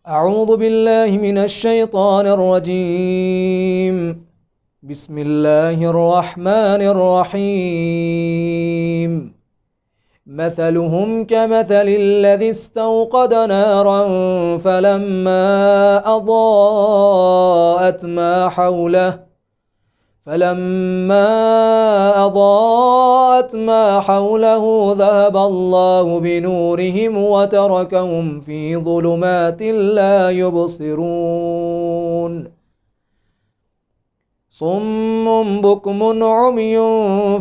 أعوذ بالله من الشيطان الرجيم. بسم الله الرحمن الرحيم. مثلهم كمثل الذي استوقد نارا فلما أضاءت ما حوله ذهب الله بنورهم وتركهم في ظلمات لا يبصرون. صم بكم عمي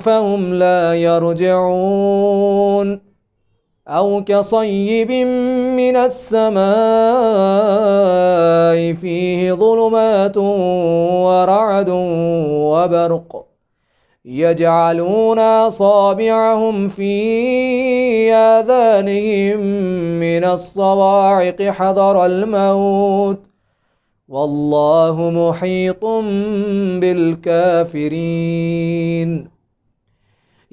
فهم لا يرجعون. أو كصيب من السماء فيه ظلمات ورعد وبرق يجعلون أصابعهم في آذانهم من الصواعق حذر الموت والله محيط بالكافرين.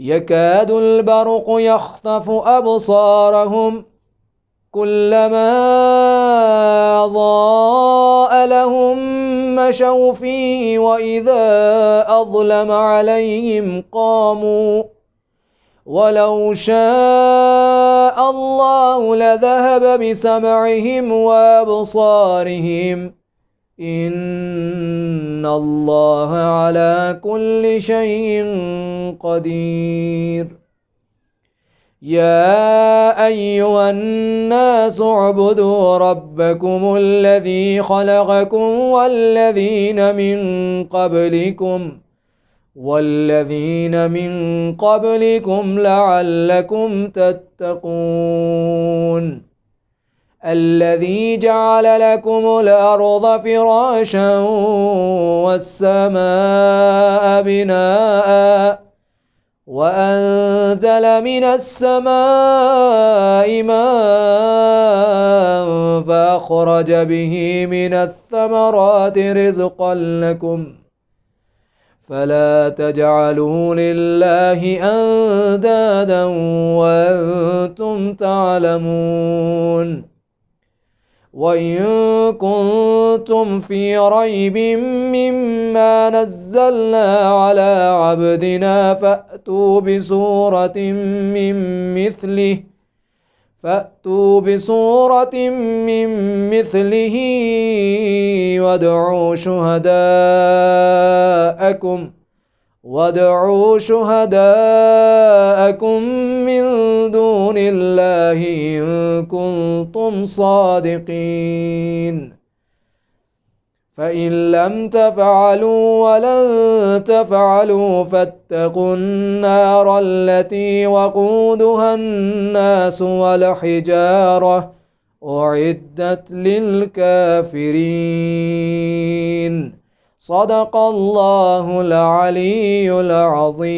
يكاد البرق يخطف أبصارهم كلما أضاء لهم مشوا فيه وإذا أظلم عليهم قاموا ولو شاء الله لذهب بسمعهم وأبصارهم إن الله على كل شيء قدير. يا أيها الناس اعبدوا ربكم الذي خلقكم والذين من قبلكم لعلكم تتقون. الذي جعل لكم الأرض فراشا والسماء بناء وأنزل من السماء ماء فأخرج به من الثمرات رزقا لكم فلا تجعلوا لله أندادا وأنتم تعلمون. وإن كنتم في ريب مما نزلنا على عبدنا فأتوا بسورة من مثله وادعوا شهداءكم من دون الله إن كنتم صادقين. فإن لم تفعلوا ولن تفعلوا فاتقوا النار التي وقودها الناس والحجارة أعدت للكافرين. صدق الله العلي العظيم.